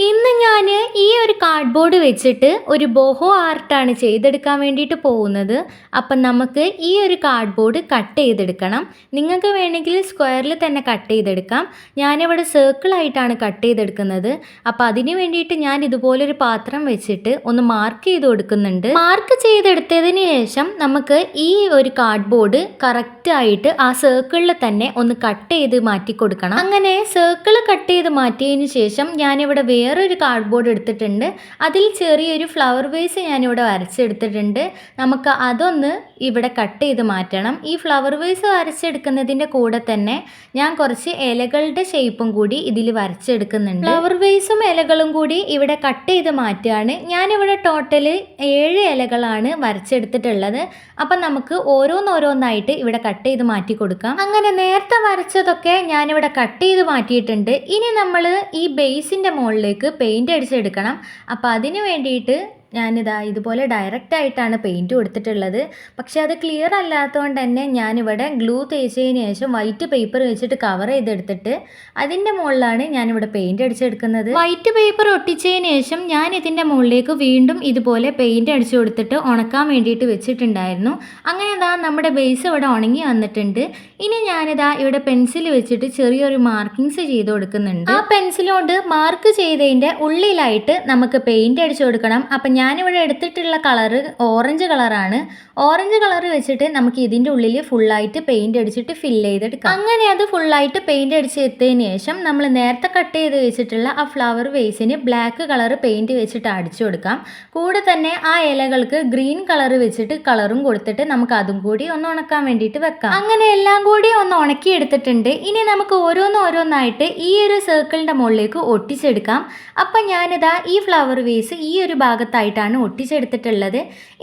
ഇന്ന് ഞാൻ ഈ ഒരു കാർഡ്ബോർഡ് വെച്ചിട്ട് ഒരു ബോഹോ ആർട്ടാണ് ചെയ്തെടുക്കാൻ വേണ്ടിയിട്ട് പോകുന്നത്. അപ്പം നമുക്ക് ഈ ഒരു കാർഡ്ബോർഡ് കട്ട് ചെയ്തെടുക്കണം. നിങ്ങൾക്ക് വേണമെങ്കിൽ സ്ക്വയറിൽ തന്നെ കട്ട് ചെയ്തെടുക്കാം. ഞാനിവിടെ സർക്കിളായിട്ടാണ് കട്ട് ചെയ്തെടുക്കുന്നത്. അപ്പം അതിന് വേണ്ടിയിട്ട് ഞാൻ ഇതുപോലൊരു പാത്രം വെച്ചിട്ട് ഒന്ന് മാർക്ക് ചെയ്ത് കൊടുക്കുന്നുണ്ട്. മാർക്ക് ചെയ്തെടുത്തതിന് ശേഷം നമുക്ക് ഈ ഒരു കാർഡ്ബോർഡ് കറക്റ്റായിട്ട് ആ സർക്കിളിൽ തന്നെ ഒന്ന് കട്ട് ചെയ്ത് മാറ്റി കൊടുക്കണം. അങ്ങനെ സർക്കിൾ കട്ട് ചെയ്ത് മാറ്റിയതിന് ശേഷം ഞാനിവിടെ വേറൊരു കാർഡ്ബോർഡ് എടുത്തിട്ടുണ്ട്. അതിൽ ചെറിയൊരു ഫ്ലവർ വേസ് ഞാനിവിടെ വരച്ചെടുത്തിട്ടുണ്ട്. നമുക്ക് അതൊന്ന് ഇവിടെ കട്ട് ചെയ്ത് മാറ്റണം. ഈ ഫ്ലവർ വേസ് വരച്ചെടുക്കുന്നതിൻ്റെ കൂടെ തന്നെ ഞാൻ കുറച്ച് ഇലകളുടെ ഷേപ്പും കൂടി ഇതിൽ വരച്ചെടുക്കുന്നുണ്ട്. ഫ്ലവർ വേസും ഇലകളും കൂടി ഇവിടെ കട്ട് ചെയ്ത് മാറ്റുകയാണ്. ഞാനിവിടെ ടോട്ടൽ 7 ഇലകളാണ് വരച്ചെടുത്തിട്ടുള്ളത്. അപ്പം നമുക്ക് ഓരോന്നോരോന്നായിട്ട് ഇവിടെ കട്ട് ചെയ്ത് മാറ്റി കൊടുക്കാം. അങ്ങനെ നേരത്തെ വരച്ചതൊക്കെ ഞാനിവിടെ കട്ട് ചെയ്ത് മാറ്റിയിട്ടുണ്ട്. ഇനി നമ്മൾ ഈ ബേസിൻ്റെ മുകളിലേക്ക് പെയിൻ്റ് അടിച്ചെടുക്കണം. അപ്പോൾ അതിന് വേണ്ടിയിട്ട് ഞാനിതാ ഇതുപോലെ ഡയറക്റ്റായിട്ടാണ് പെയിൻറ്റ് കൊടുത്തിട്ടുള്ളത്. പക്ഷേ അത് ക്ലിയർ അല്ലാത്തതുകൊണ്ട് തന്നെ ഞാനിവിടെ ഗ്ലൂ തേച്ചതിന് ശേഷം വൈറ്റ് പേപ്പർ വെച്ചിട്ട് കവർ ചെയ്തെടുത്തിട്ട് അതിൻ്റെ മുകളിലാണ് ഞാനിവിടെ പെയിൻറ്റ് അടിച്ചെടുക്കുന്നത്. വൈറ്റ് പേപ്പർ ഒട്ടിച്ചതിന് ശേഷം ഞാൻ ഇതിൻ്റെ മുകളിലേക്ക് വീണ്ടും ഇതുപോലെ പെയിൻറ്റ് അടിച്ചു കൊടുത്തിട്ട് ഉണക്കാൻ വേണ്ടിയിട്ട് വെച്ചിട്ടുണ്ടായിരുന്നു. അങ്ങനെ ഇതാ നമ്മുടെ ബേസ് ഇവിടെ ഉണങ്ങി വന്നിട്ടുണ്ട്. ഇനി ഞാനിതാ ഇവിടെ പെൻസിൽ വെച്ചിട്ട് ചെറിയൊരു മാർക്കിങ്സ് ചെയ്ത് കൊടുക്കുന്നുണ്ട്. ആ പെൻസിൽ കൊണ്ട് മാർക്ക് ചെയ്തതിൻ്റെ ഉള്ളിലായിട്ട് നമുക്ക് പെയിൻറ്റ് അടിച്ചു കൊടുക്കണം. അപ്പം ഞാനിവിടെ എടുത്തിട്ടുള്ള കളറ് ഓറഞ്ച് കളറാണ്. ഓറഞ്ച് കളർ വെച്ചിട്ട് നമുക്ക് ഇതിൻ്റെ ഉള്ളിൽ ഫുള്ളായിട്ട് പെയിൻറ്റ് അടിച്ചിട്ട് ഫില്ല് ചെയ്തെടുക്കാം. അങ്ങനെ അത് ഫുള്ളായിട്ട് പെയിൻറ്റ് അടിച്ചെടുത്തതിന് ശേഷം നമ്മൾ നേരത്തെ കട്ട് ചെയ്ത് വെച്ചിട്ടുള്ള ആ ഫ്ലവർ വേസിന് ബ്ലാക്ക് കളർ പെയിൻറ്റ് വെച്ചിട്ട് അടിച്ചു കൊടുക്കാം. കൂടെ തന്നെ ആ ഇലകൾക്ക് ഗ്രീൻ കളർ വെച്ചിട്ട് കളറും കൊടുത്തിട്ട് നമുക്ക് അതും കൂടി ഒന്ന് ഉണക്കാൻ വേണ്ടിയിട്ട് വെക്കാം. അങ്ങനെ എല്ലാം കൂടി ഒന്ന് ഉണക്കി എടുത്തിട്ടുണ്ട്. ഇനി നമുക്ക് ഓരോന്നായിട്ട് ഈ ഒരു സർക്കിളിൻ്റെ മുകളിലേക്ക് ഒട്ടിച്ചെടുക്കാം. അപ്പം ഞാനിതാ ഈ ഫ്ലവർ വേസ് ഈ ഒരു ഭാഗത്തായിട്ടാണ് ഒട്ടിച്ചെടുത്തിട്ടുള്ളത്.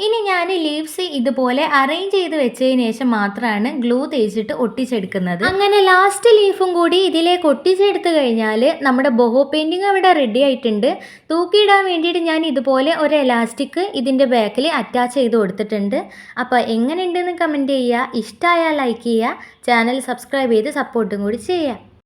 ഇനി ഞാൻ ലീവ്സ് ഇതുപോലെ അറേഞ്ച് ചെയ്ത് വെച്ചതിന് ശേഷം മാത്രമാണ് ഗ്ലൂ തേച്ചിട്ട് ഒട്ടിച്ചെടുക്കുന്നത്. അങ്ങനെ ലാസ്റ്റ് ലീഫും കൂടി ഇതിലേക്ക് ഒട്ടിച്ചെടുത്ത് കഴിഞ്ഞാൽ നമ്മുടെ ബോഹോ പെയിൻറ്റിങ് അവിടെ റെഡി ആയിട്ടുണ്ട്. തൂക്കിയിടാൻ വേണ്ടിയിട്ട് ഞാൻ ഇതുപോലെ ഒരു എലാസ്റ്റിക് ഇതിൻ്റെ ബാക്കിൽ അറ്റാച്ച് ചെയ്ത് കൊടുത്തിട്ടുണ്ട്. അപ്പോൾ എങ്ങനെയുണ്ടെന്ന് കമൻറ്റ് ചെയ്യുക. ഇഷ്ടമായാൽ ലൈക്ക് ചെയ്യുക. ചാനൽ സബ്സ്ക്രൈബ് ചെയ്ത് സപ്പോർട്ടും കൂടി ചെയ്യുക.